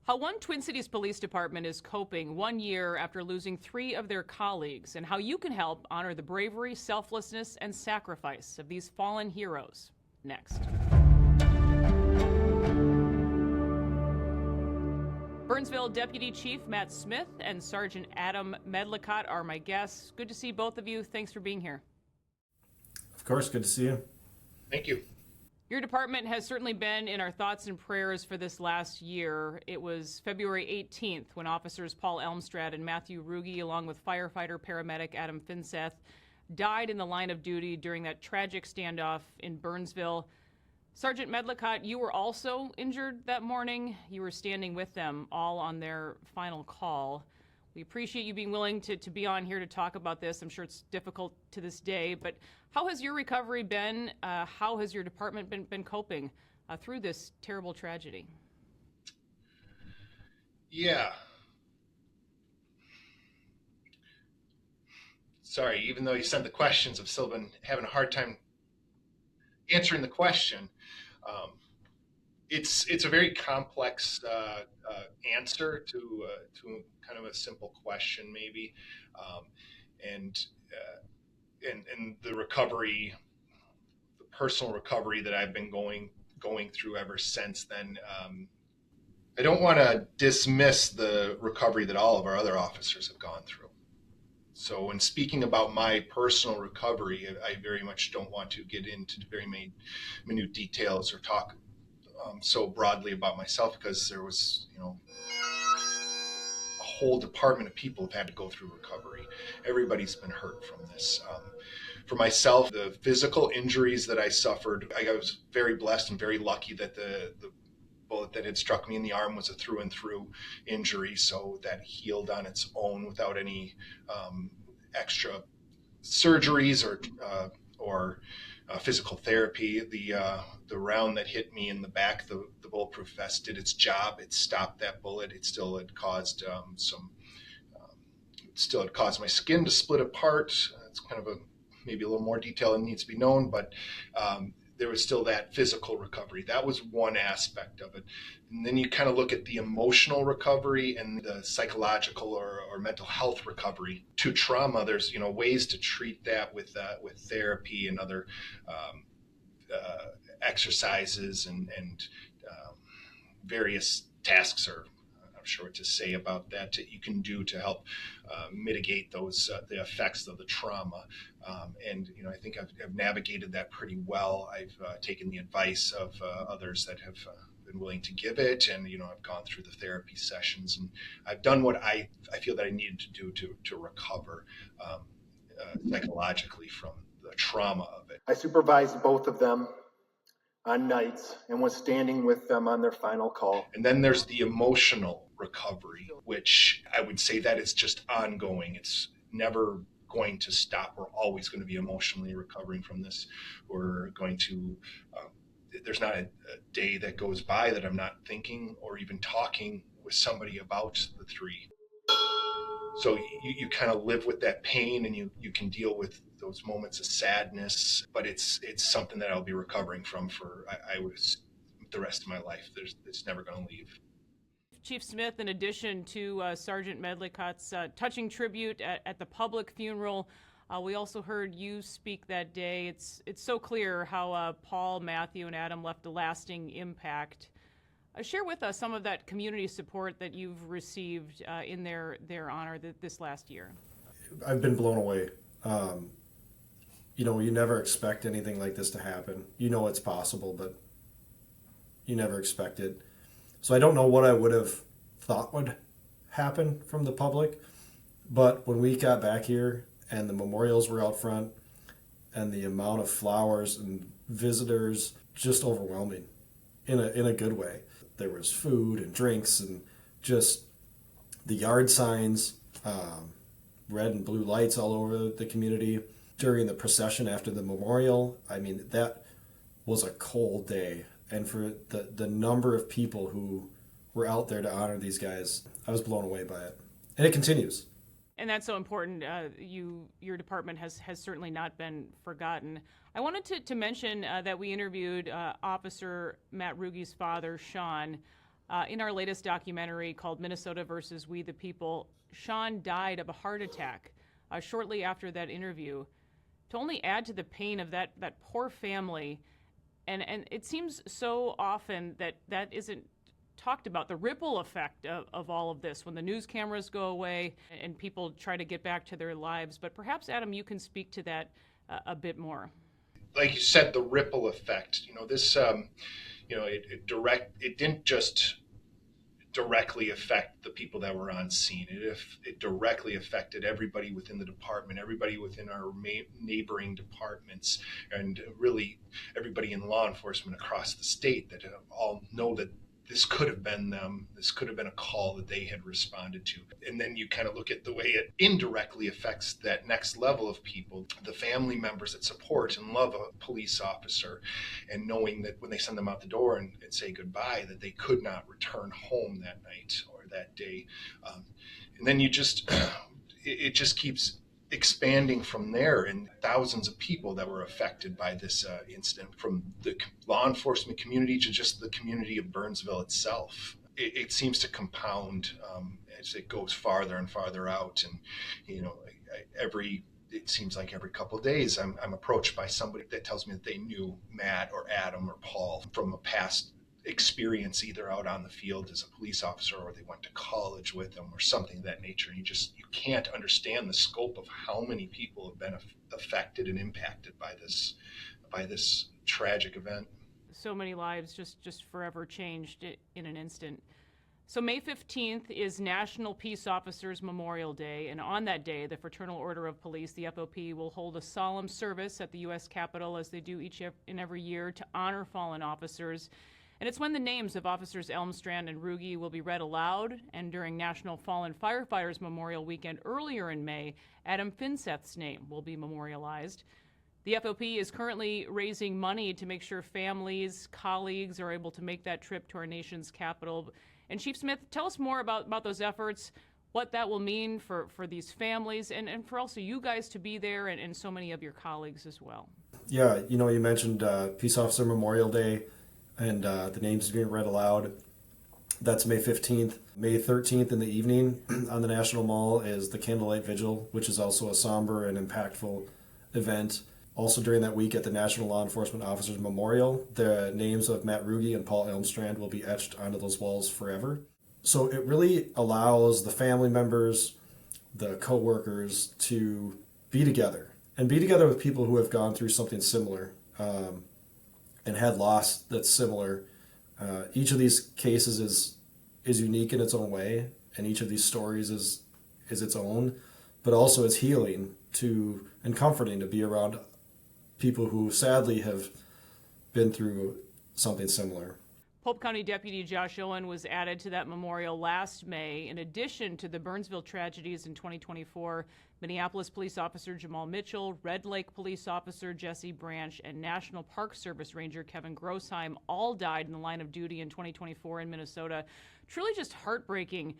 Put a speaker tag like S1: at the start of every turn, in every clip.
S1: How one Twin Cities Police Department is coping 1 year after losing 3 of their colleagues, and how you can help honor the bravery, selflessness, and sacrifice of these fallen heroes. Next. Burnsville Deputy Chief Matt Smith and Sergeant Adam Medlicott are my guests. Good to see both of you. Thanks for being here.
S2: Of course, good to see you.
S3: Thank you.
S1: Your department has certainly been in our thoughts and prayers for this last year. It was February 18th when officers Paul Elmstrad and Matthew Ruge, along with firefighter paramedic Adam Finseth, died in the line of duty during that tragic standoff in Burnsville. Sergeant Medlicott, you were also injured that morning. You were standing with them all on their final call. We appreciate you being willing to be on here to talk about this. I'm sure it's difficult to this day, but how has your recovery been? How has your department been coping through this terrible tragedy?
S3: Yeah. Sorry, even though you sent the questions, I've still been having a hard time answering the question. It's a very complex answer to kind of a simple question, maybe, and the recovery, the personal recovery that I've been going through ever since then. I don't want to dismiss the recovery that all of our other officers have gone through. So when speaking about my personal recovery, I very much don't want to get into very minute details or talk so broadly about myself, because there was, a whole department of people have had to go through recovery. Everybody's been hurt from this. For myself, the physical injuries that I suffered, I was very blessed and very lucky that the bullet that had struck me in the arm was a through and through injury, so that healed on its own without any extra surgeries or physical therapy. The round that hit me in the back, the bulletproof vest did its job. It stopped that bullet. It still had caused my skin to split apart. It's kind of maybe a little more detail that needs to be known, but there was still that physical recovery. That was one aspect of it. And then you kind of look at the emotional recovery and the psychological or mental health recovery to trauma. There's, ways to treat that with therapy and other exercises and various tasks, or I'm not sure what to say about that you can do to help mitigate those the effects of the trauma. And I think I've navigated that pretty well. I've taken the advice of others that have been willing to give it, and I've gone through the therapy sessions, and I've done what I feel that I needed to do to recover psychologically from the trauma of it.
S4: I supervised both of them on nights and was standing with them on their final call.
S3: And then there's the emotional recovery, which I would say that is just ongoing. It's never going to stop. We're always going to be emotionally recovering from this. We're going to, there's not a day that goes by that I'm not thinking or even talking with somebody about the 3. So you kind of live with that pain, and you can deal with those moments of sadness, but it's something that I'll be recovering from for I was the rest of my life. It's never going to leave.
S1: Chief Smith, in addition to Sergeant Medlicott's touching tribute at the public funeral, we also heard you speak that day. It's so clear how Paul, Matthew, and Adam left a lasting impact. Share with us some of that community support that you've received in their honor this last year.
S2: I've been blown away. You never expect anything like this to happen. It's possible, but you never expect it. So I don't know what I would have thought would happen from the public, but when we got back here and the memorials were out front and the amount of flowers and visitors, just overwhelming in a good way. There was food and drinks and just the yard signs, red and blue lights all over the community. During the procession after the memorial, that was a cold day. And for the number of people who were out there to honor these guys, I was blown away by it. And it continues.
S1: And that's so important. Your department has certainly not been forgotten. I wanted to mention that we interviewed Officer Matt Ruge's father, Sean. In our latest documentary called Minnesota versus We the People, Sean died of a heart attack shortly after that interview. To only add to the pain of that poor family, and it seems so often that isn't talked about, the ripple effect of all of this when the news cameras go away and people try to get back to their lives. But perhaps, Adam, you can speak to that a bit more.
S3: Like you said, the ripple effect, this, it didn't just directly affect the people that were on scene. It directly affected everybody within the department, everybody within our neighboring departments, and really everybody in law enforcement across the state that all know that this could have been them. This could have been a call that they had responded to. And then you kind of look at the way it indirectly affects that next level of people, the family members that support and love a police officer, and knowing that when they send them out the door and say goodbye, that they could not return home that night or that day. And then it just keeps expanding from there, and thousands of people that were affected by this incident, from the law enforcement community to just the community of Burnsville itself. It seems to compound as it goes farther and farther out, and it seems like every couple of days I'm approached by somebody that tells me that they knew Matt or Adam or Paul from a past experience, either out on the field as a police officer or they went to college with them or something of that nature. And you can't understand the scope of how many people have been affected and impacted by this tragic event.
S1: So many lives just forever changed in an instant. So May 15th is National Peace Officers Memorial Day, and on that day, the Fraternal Order of Police, the FOP, will hold a solemn service at the U.S. Capitol, as they do each and every year, to honor fallen officers. And it's when the names of Officers Elmstrand and Ruge will be read aloud, and during National Fallen Firefighters Memorial Weekend earlier in May, Adam Finseth's name will be memorialized. The FOP is currently raising money to make sure families, colleagues are able to make that trip to our nation's capital. And Chief Smith, tell us more about those efforts, what that will mean for these families, and for also you guys to be there, and so many of your colleagues as well.
S2: Yeah, you mentioned Peace Officer Memorial Day, and the names being read aloud. That's May 15th. May 13th in the evening on the National Mall is the Candlelight Vigil, which is also a somber and impactful event. Also during that week at the National Law Enforcement Officers Memorial, the names of Matt Ruge and Paul Elmstrand will be etched onto those walls forever. So it really allows the family members, the co-workers, to be together and be together with people who have gone through something similar and had loss that's similar. Each of these cases is unique in its own way, and each of these stories is its own, but also it's healing and comforting to be around people who sadly have been through something similar.
S1: Pope County Deputy Josh Owen was added to that memorial last May. In addition to the Burnsville tragedies in 2024, Minneapolis police officer Jamal Mitchell, Red Lake police officer Jesse Branch, and National Park Service Ranger Kevin Grossheim all died in the line of duty in 2024 in Minnesota. Truly just heartbreaking,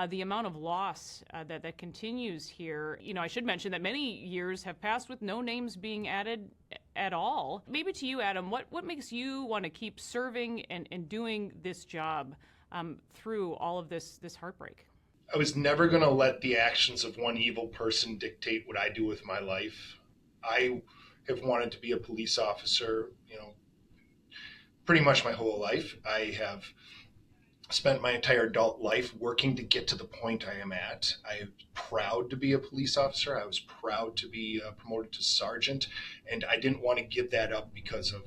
S1: the amount of loss that continues here. I should mention that many years have passed with no names being added at all. Maybe to you, Adam, what makes you want to keep serving and doing this job through all of this heartbreak?
S3: I was never going to let the actions of one evil person dictate what I do with my life. I have wanted to be a police officer, pretty much my whole life. I have spent my entire adult life working to get to the point I am at. I am proud to be a police officer. I was proud to be promoted to sergeant, and I didn't want to give that up because of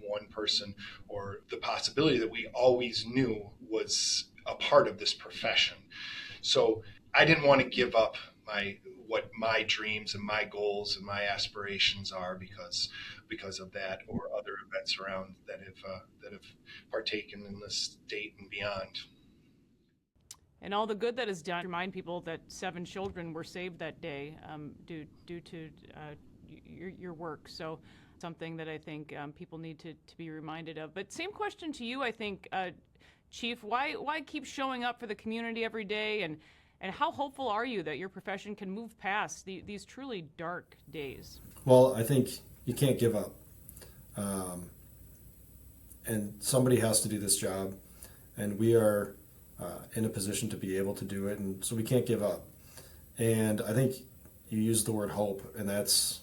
S3: one person, or the possibility that we always knew was a part of this profession. So I didn't want to give up what my dreams and my goals and my aspirations are because of that or other events around that have partaken in this state and beyond.
S1: And all the good that is done. Remind people that 7 children were saved that day due to your work. So something that I think people need to be reminded of. But same question to you, I think, Chief. Why keep showing up for the community every day, and how hopeful are you that your profession can move past these truly dark days?
S2: Well, I think you can't give up. And somebody has to do this job. and we are in a position to be able to do it, and so we can't give up. And I think you used the word hope, and that's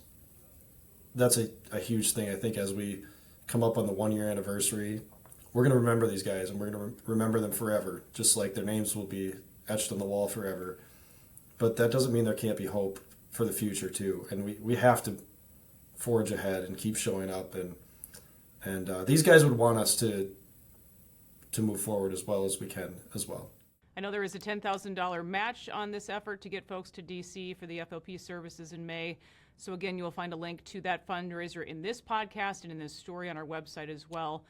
S2: a huge thing. I think as we come up on the 1-year anniversary, we're going to remember these guys, and we're going to remember them forever, just like their names will be etched on the wall forever. But that doesn't mean there can't be hope for the future too, and we have to forge ahead and keep showing up, and these guys would want us to move forward as well as we can as well.
S1: I know there is a $10,000 match on this effort to get folks to DC for the FOP services in May. So again, you'll find a link to that fundraiser in this podcast and in this story on our website as well.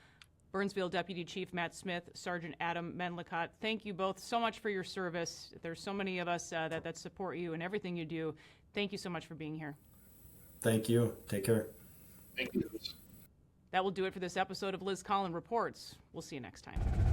S1: Burnsville Deputy Chief Matt Smith, Sergeant Adam Medlicott, thank you both so much for your service. There's so many of us that support you and everything you do. Thank you so much for being here.
S2: Thank you. Take care.
S3: Thank you.
S1: That will do it for this episode of Liz Collin Reports. We'll see you next time.